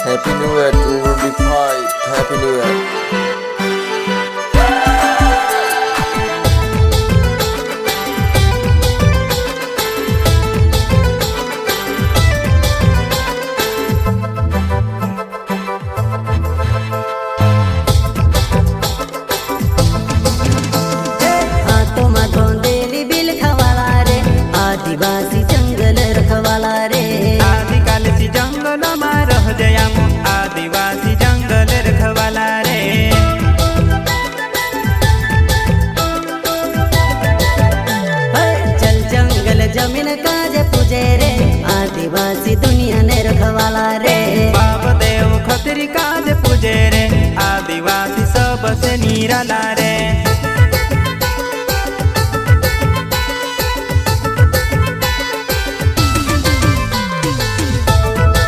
Happy New Year 2025. Happy New Year. आदिवासी जंगल रखवाला रे आदिकालसी जंगल में रह जयाम आदिवासी जंगल रखवाला रे चल जंगल जमीन काज पूजे रे आदिवासी दुनिया ने रखवाला रे बाप देव खतरी काज पूजे रे आदिवासी सबसे निराला रे।